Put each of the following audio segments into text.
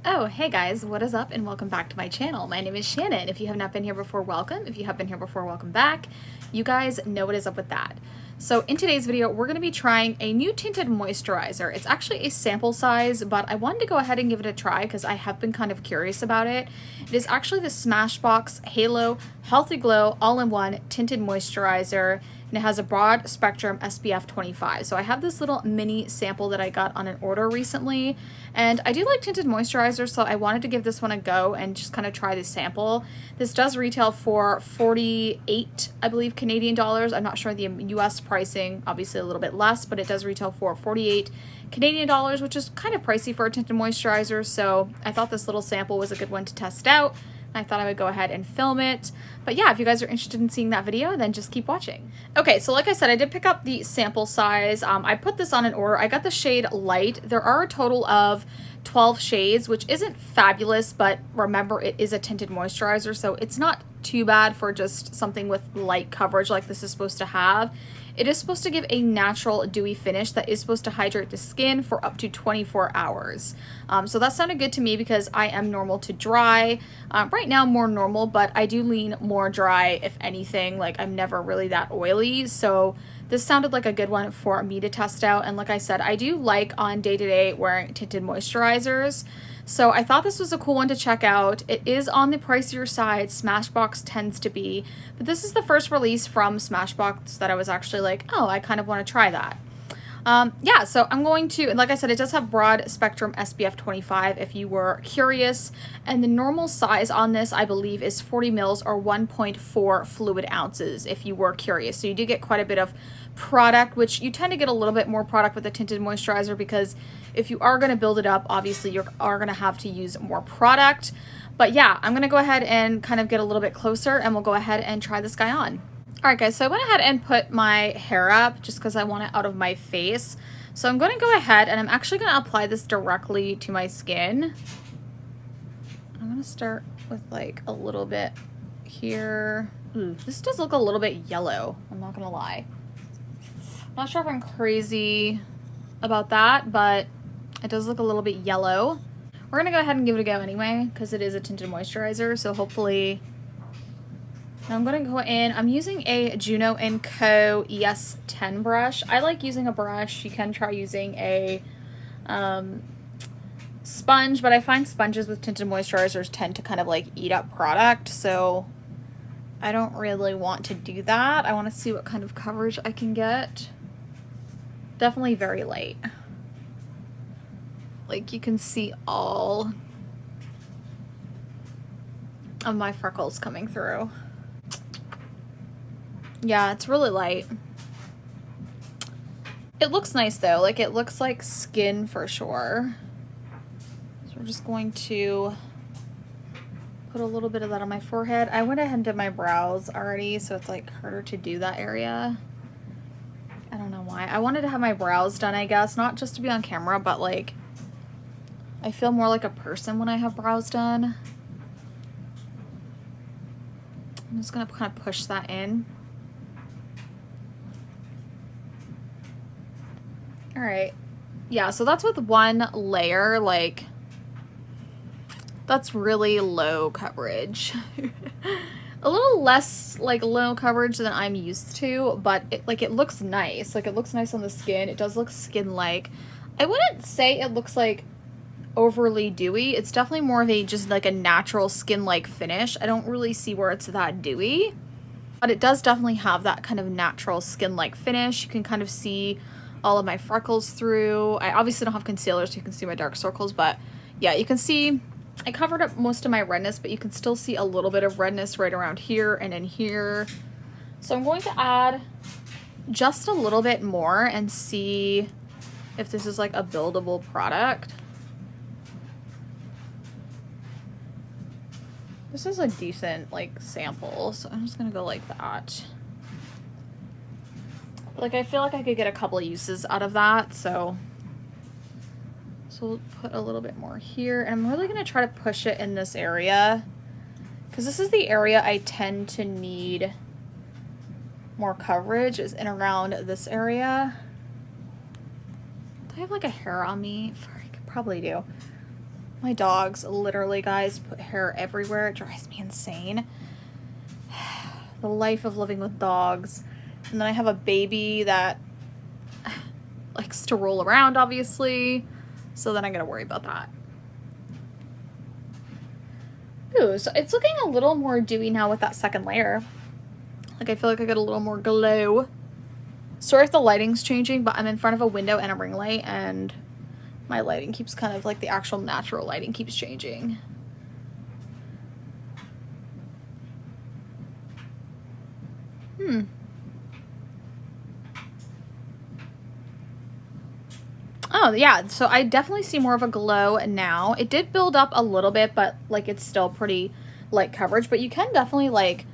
Oh, hey guys, what is up and welcome back to my channel. My name is Shannon. If you have not been here before, welcome. If you have been here before, welcome back. You guys know what is up with that. So in today's video, we're going to be trying a new tinted moisturizer. It's actually a sample size, but I wanted to go ahead and give it a try because I have been kind of curious about it. It is actually the Smashbox Halo Healthy Glow All-in-One Tinted Moisturizer, and it has a broad spectrum SPF 25. So I have this little mini sample that I got on an order recently, and I do like tinted moisturizer, so I wanted to give this one a go and just kind of try this sample. This does retail for 48, I believe, Canadian dollars. I'm not sure the US pricing, obviously a little bit less, but it does retail for 48 Canadian dollars, which is kind of pricey for a tinted moisturizer. So I thought this little sample was a good one to test out. I thought I would go ahead and film it. But yeah, if you guys are interested in seeing that video, then just keep watching. Okay, so like I said, I did pick up the sample size. I put this on an order. I got the shade Light. There are a total of 12 shades, which isn't fabulous, but remember, it is a tinted moisturizer, so it's not too bad for just something with light coverage like this is supposed to have. It is supposed to give a natural dewy finish that is supposed to hydrate the skin for up to 24 hours. So that sounded good to me because I am normal to dry. Right now more normal, but I do lean more dry if anything. Like, I'm never really that oily. So this sounded like a good one for me to test out. And like I said, I do like on day-to-day wearing tinted moisturizers. So I thought this was a cool one to check out. It is on the pricier side. Smashbox tends to be, but this is the first release from Smashbox that I was actually like, oh, I kind of want to try that. Yeah, so I'm going to, like I said, it does have broad spectrum SPF 25 if you were curious, and the normal size on this, I believe, is 40 mils or 1.4 fluid ounces if you were curious. So you do get quite a bit of product, which you tend to get a little bit more product with a tinted moisturizer because if you are going to build it up, obviously you are going to have to use more product. But yeah, I'm going to go ahead and kind of get a little bit closer and we'll go ahead and try this guy on. Alright guys, so I went ahead and put my hair up just because I want it out of my face. So I'm going to go ahead and I'm actually going to apply this directly to my skin. I'm going to start with like a little bit here. This does look a little bit yellow, I'm not going to lie. Not sure if I'm crazy about that, but it does look a little bit yellow. We're going to go ahead and give it a go anyway because it is a tinted moisturizer, so hopefully... I'm going to go in. I'm using a Juno & Co. ES10 brush. I like using a brush. You can try using a sponge, but I find sponges with tinted moisturizers tend to kind of like eat up product, so I don't really want to do that. I want to see what kind of coverage I can get. Definitely very light. Like, you can see all of my freckles coming through. Yeah, it's really light. It looks nice though, like it looks like skin for sure. So we're just going to put a little bit of that on my forehead. I went ahead and did my brows already, so it's like harder to do that area. I don't know why. I wanted to have my brows done, I guess, not just to be on camera, but like I feel more like a person when I have brows done. I'm just gonna kind of push that in. All right, yeah, so that's with one layer. Like, that's really low coverage. A little less like low coverage than I'm used to, but it looks nice. Like, it looks nice on the skin. It does look skin-like. I wouldn't say it looks like overly dewy. It's definitely more of a just like a natural skin-like finish. I don't really see where it's that dewy, but it does definitely have that kind of natural skin-like finish. You can kind of see all of my freckles through. I obviously don't have concealer, so you can see my dark circles, but yeah, you can see I covered up most of my redness, but you can still see a little bit of redness right around here and in here. So I'm going to add just a little bit more and see if this is like a buildable product. This is a decent like sample, so I'm just gonna go like that. Like, I feel like I could get a couple of uses out of that, so we'll put a little bit more here. And I'm really going to try to push it in this area because this is the area I tend to need more coverage, is in around this area. Do I have like a hair on me? I could probably do. My dogs literally, guys, put hair everywhere. It drives me insane. The life of living with dogs. And then I have a baby that likes to roll around, obviously. So then I gotta worry about that. Ooh, so it's looking a little more dewy now with that second layer. Like, I feel like I got a little more glow. Sorry if the lighting's changing, but I'm in front of a window and a ring light, and my lighting keeps kind of, like, the actual natural lighting keeps changing. Oh, yeah, so I definitely see more of a glow now. It did build up a little bit, but, like, it's still pretty light coverage. But you can definitely, like,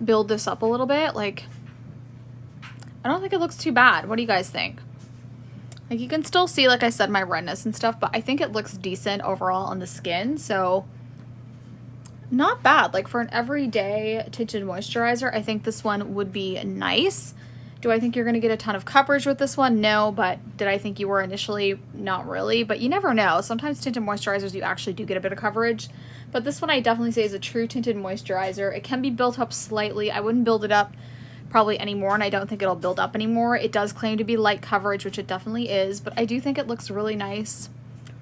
build this up a little bit. Like, I don't think it looks too bad. What do you guys think? Like, you can still see, like I said, my redness and stuff, but I think it looks decent overall on the skin. So, not bad. Like, for an everyday tinted moisturizer, I think this one would be nice. Do I think you're going to get a ton of coverage with this one? No, but did I think you were initially? Not really, but you never know. Sometimes tinted moisturizers, you actually do get a bit of coverage, but this one I definitely say is a true tinted moisturizer. It can be built up slightly. I wouldn't build it up probably anymore, and I don't think it'll build up anymore. It does claim to be light coverage, which it definitely is, but I do think it looks really nice,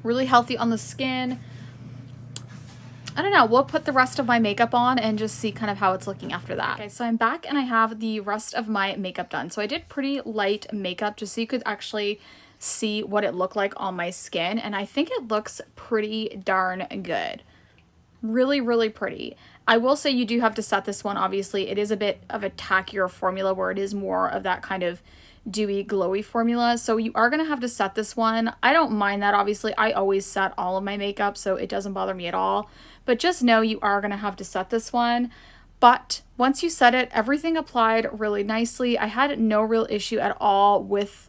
really healthy on the skin. I don't know, we'll put the rest of my makeup on and just see kind of how it's looking after that. Okay, so I'm back and I have the rest of my makeup done. So I did pretty light makeup just so you could actually see what it looked like on my skin, and I think it looks pretty darn good. Really, really pretty. I will say you do have to set this one, obviously. It is a bit of a tackier formula where it is more of that kind of dewy, glowy formula. So you are going to have to set this one. I don't mind that, obviously. I always set all of my makeup, so it doesn't bother me at all. But just know you are going to have to set this one. But once you set it, everything applied really nicely. I had no real issue at all with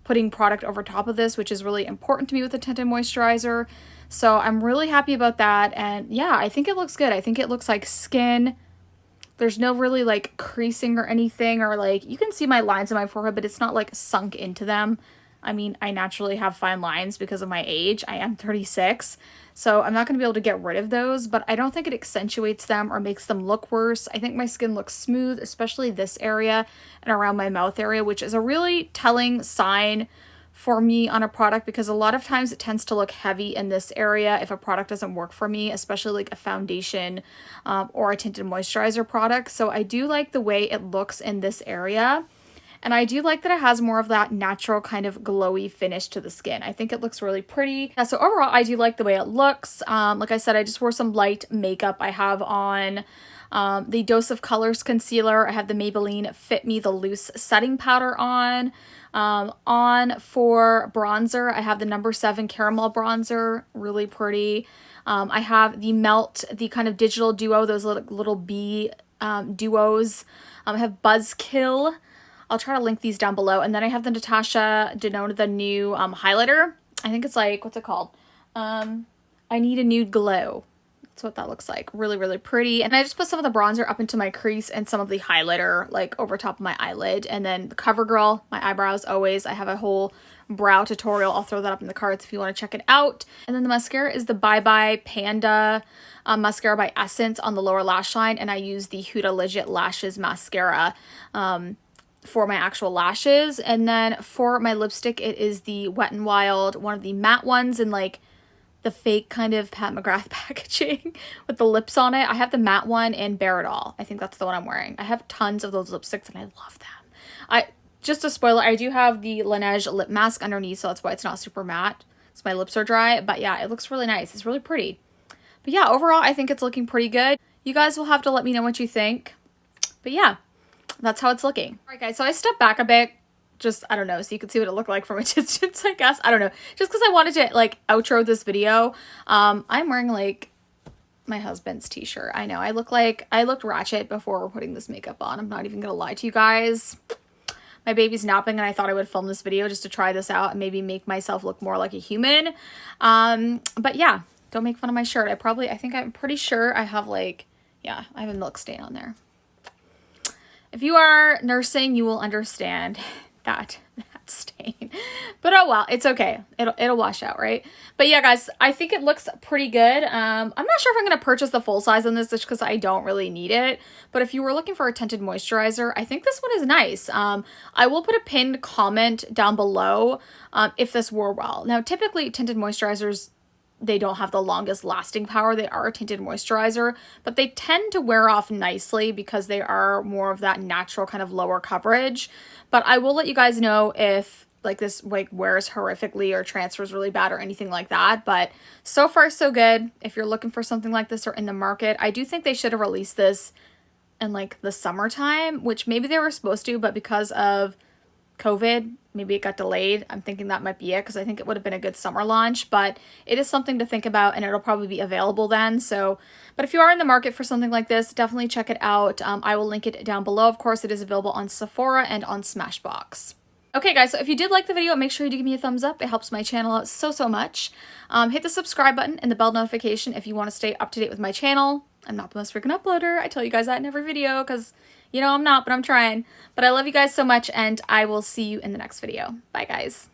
putting product over top of this, which is really important to me with a tinted moisturizer. So I'm really happy about that. And yeah, I think it looks good. I think it looks like skin. There's no really like creasing or anything, or like you can see my lines in my forehead, but it's not like sunk into them. I mean, I naturally have fine lines because of my age. I am 36, so I'm not going to be able to get rid of those, but I don't think it accentuates them or makes them look worse. I think my skin looks smooth, especially this area and around my mouth area, which is a really telling sign for me on a product, because a lot of times it tends to look heavy in this area if a product doesn't work for me, especially like a foundation or a tinted moisturizer product. So I do like the way it looks in this area. And I do like that it has more of that natural kind of glowy finish to the skin. I think it looks really pretty. Yeah, so overall, I do like the way it looks. Like I said, I just wore some light makeup. I have on the Dose of Colors concealer. I have the Maybelline Fit Me the Loose setting powder on. On for bronzer, I have the No. 7 Caramel Bronzer. Really pretty. I have the Melt, the kind of digital duo, those little bee duos. I have Buzzkill. I'll try to link these down below. And then I have the Natasha Denona, the new highlighter. I think it's like, what's it called? I Need a Nude Glow. That's what that looks like. Really, really pretty. And I just put some of the bronzer up into my crease and some of the highlighter like over top of my eyelid. And then the CoverGirl, my eyebrows always. I have a whole brow tutorial. I'll throw that up in the cards if you want to check it out. And then the mascara is the Bye Bye Panda mascara by Essence on the lower lash line. And I use the Huda Legit Lashes mascara for my actual lashes. And then for my lipstick, it is the Wet n Wild, one of the matte ones in like the fake kind of Pat McGrath packaging with the lips on it. I have the matte one in Bear It All. I think that's the one I'm wearing. I have tons of those lipsticks and I love them. Just a spoiler, I do have the Laneige lip mask underneath, so that's why it's not super matte. So my lips are dry, but yeah, it looks really nice. It's really pretty. But yeah, overall, I think it's looking pretty good. You guys will have to let me know what you think. But yeah, that's how it's looking. All right, guys, so I stepped back a bit. Just, I don't know, so you can see what it looked like from a distance, I guess. I don't know. Just because I wanted to, like, outro this video. I'm wearing, like, my husband's t-shirt. I know, I looked ratchet before putting this makeup on. I'm not even gonna lie to you guys. My baby's napping, and I thought I would film this video just to try this out and maybe make myself look more like a human. But yeah, don't make fun of my shirt. I'm pretty sure I have, like, yeah, I have a milk stain on there. If you are nursing, you will understand that that stain. But oh well, it's okay. It'll wash out, right? But yeah, guys, I think it looks pretty good. I'm not sure if I'm going to purchase the full size on this just because I don't really need it. But if you were looking for a tinted moisturizer, I think this one is nice. I will put a pinned comment down below if this wore well. Now, typically tinted moisturizers, they don't have the longest lasting power. They are a tinted moisturizer, but they tend to wear off nicely because they are more of that natural kind of lower coverage. But I will let you guys know if like this like wears horrifically or transfers really bad or anything like that. But so far so good. If you're looking for something like this or in the market, I do think they should have released this in like the summertime, which maybe they were supposed to, but because of COVID, maybe it got delayed. I'm thinking that might be it because I think it would have been a good summer launch, but it is something to think about and it'll probably be available then. So, but if you are in the market for something like this, definitely check it out. I will link it down below. Of course, it is available on Sephora and on Smashbox. Okay guys, so if you did like the video, make sure you do give me a thumbs up. It helps my channel out so much. Hit the subscribe button and the bell notification if you want to stay up to date with my channel. I'm not the most freaking uploader. I tell you guys that in every video because, you know, I'm not, but I'm trying. But I love you guys so much and I will see you in the next video. Bye guys.